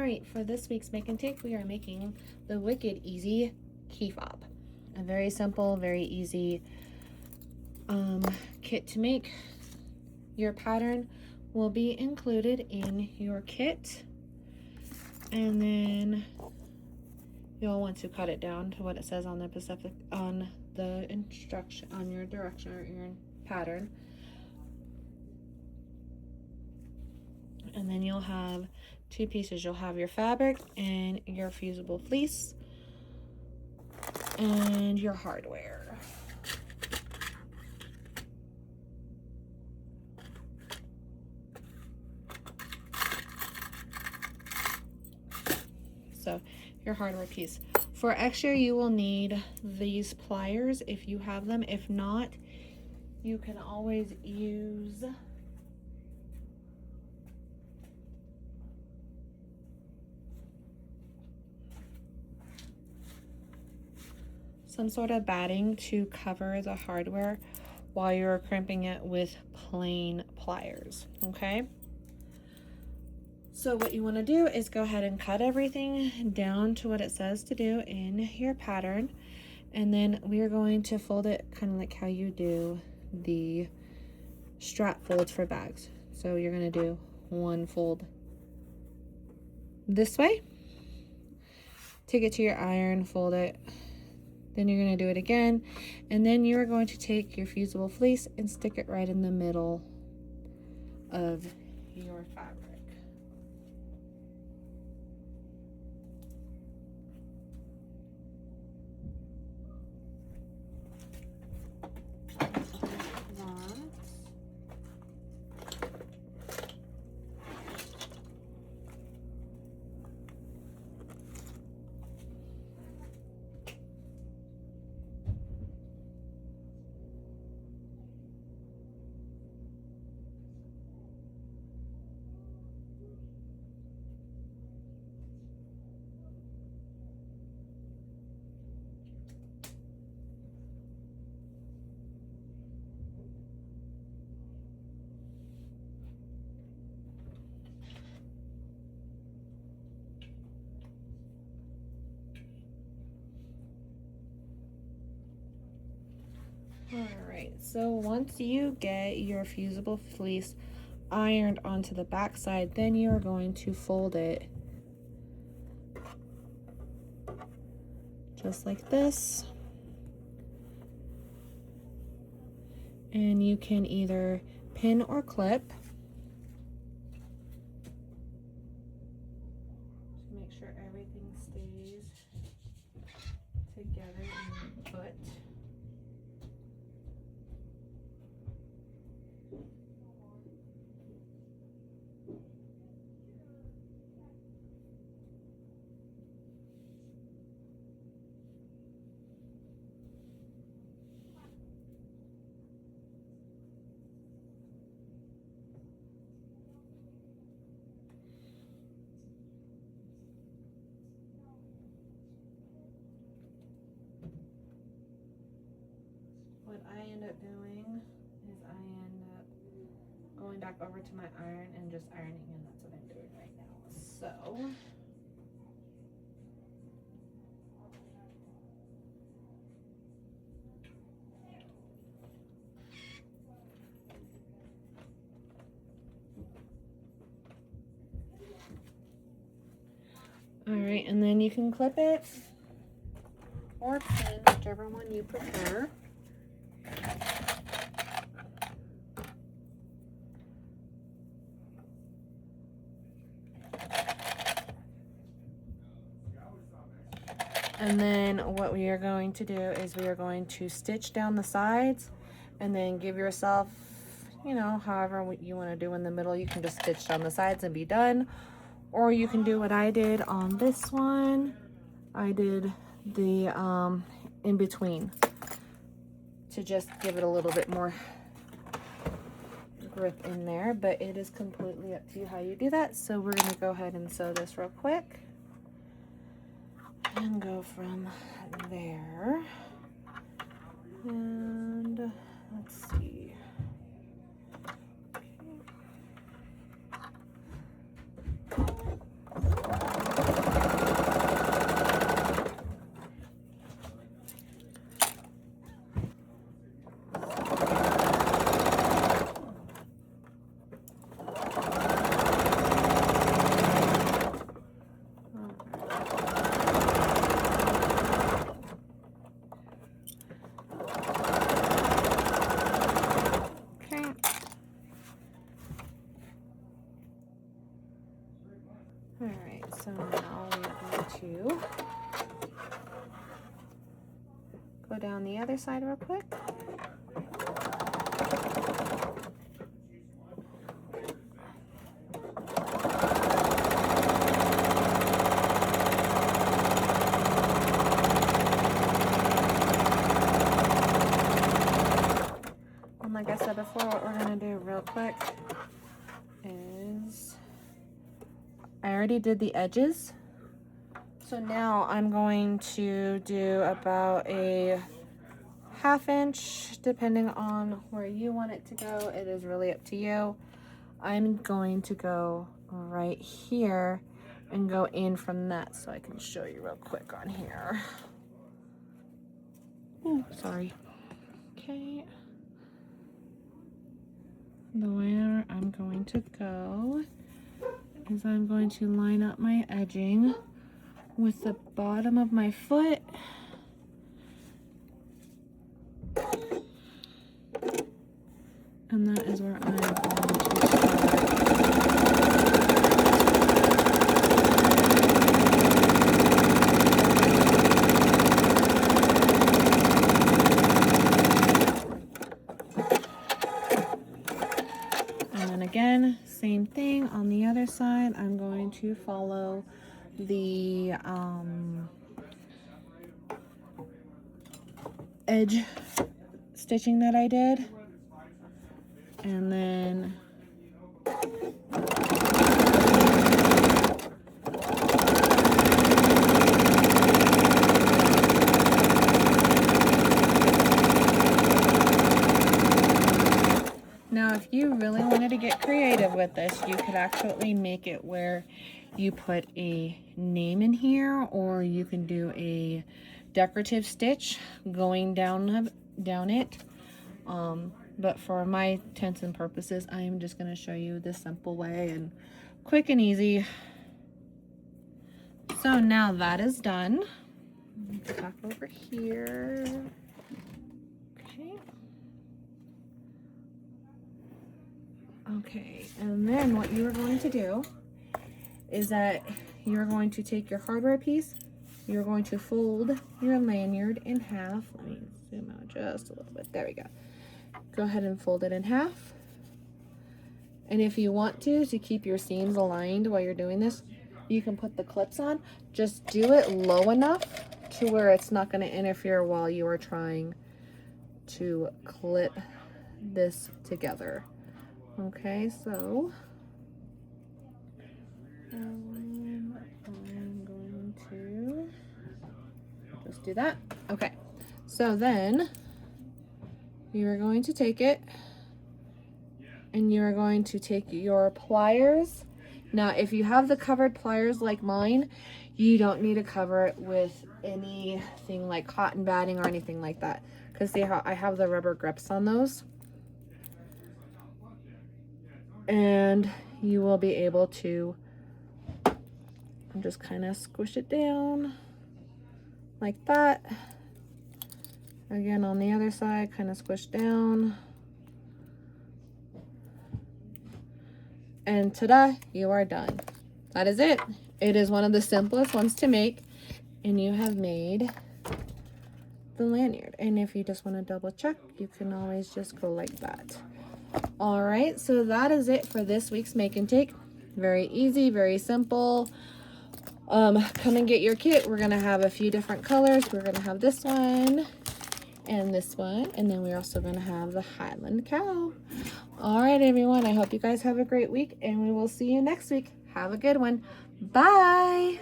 right, for this week's make and take, we are making the Wicked Easy key fob. A very simple, very easy kit to make. Your pattern will be included in your kit, and then you'll want to cut it down to what it says on the instruction, on your direction or your pattern. And then you'll have two pieces. You'll have your fabric and your fusible fleece and your hardware. So your hardware piece. For extra, you will need these pliers if you have them. If not, you can always use some sort of batting to cover the hardware while you're crimping it with plain pliers, okay? So what you want to do is go ahead and cut everything down to what it says to do in your pattern, and then we are going to fold it kind of like how you do the strap folds for bags. So you're going to do one fold this way, take it to your iron, fold it, then you're going to do it again, and then you are going to take your fusible fleece and stick it right in the middle of your fabric. Alright, so once you get your fusible fleece ironed onto the back side, then you're going to fold it just like this. And you can either pin or clip to make sure everything stays together in your foot. What I end up doing is I end up going back over to my iron and just ironing, and that's what I'm doing right now. So all right, and then you can clip it or pin, whichever one you prefer. And then what we are going to do is we are going to stitch down the sides and then give yourself, you know, however you want to do in the middle. You can just stitch down the sides and be done. Or you can do what I did on this one. I did the in between to just give it a little bit more grip in there, but it is completely up to you how you do that. So we're going to go ahead and sew this real quick and go from there. And let's see. Okay. Alright, so now we're going to go down the other side real quick. And like I said before, what we're going to do real quick is, I already did the edges. So now I'm going to do about a 1/2 inch, depending on where you want it to go. It is really up to you. I'm going to go right here and go in from that so I can show you real quick on here. Oh, sorry. Okay. The way I'm going to go is I'm going to line up my edging with the bottom of my foot. And that is where I'm going to And then again, same thing on the other side. I'm going to follow the edge stitching that I did, and then now if you really wanted to get creative with this, you could actually make it where you put a name in here, or you can do a decorative stitch going down it. But for my intents and purposes, I am just going to show you this simple way and quick and easy. So now that is done. Let's back over here. Okay. Okay, and then what you are going to do is that you're going to take your hardware piece, you're going to fold your lanyard in half. Let me zoom out just a little bit. There we go. Go ahead and fold it in half. And if you want to keep your seams aligned while you're doing this, you can put the clips on. Just do it low enough to where it's not going to interfere while you are trying to clip this together. Okay, so I'm going to just do that. Okay, so then you are going to take it and you are going to take your pliers. Now, if you have the covered pliers like mine, you don't need to cover it with anything like cotton batting or anything like that, because see how I have the rubber grips on those. And you will be able to just kind of squish it down like that. Again, on the other side, kind of squish down. And ta-da, you are done. That is it. It is one of the simplest ones to make, and you have made the lanyard. And if you just want to double check, you can always just go like that. All right, so that is it for this week's make and take. Very easy, very simple. Come and get your kit. We're gonna have a few different colors. We're gonna have this one and this one, and then we're also gonna have the Highland cow. All right, everyone, I hope you guys have a great week, and we will see you next week. Have a good one. Bye.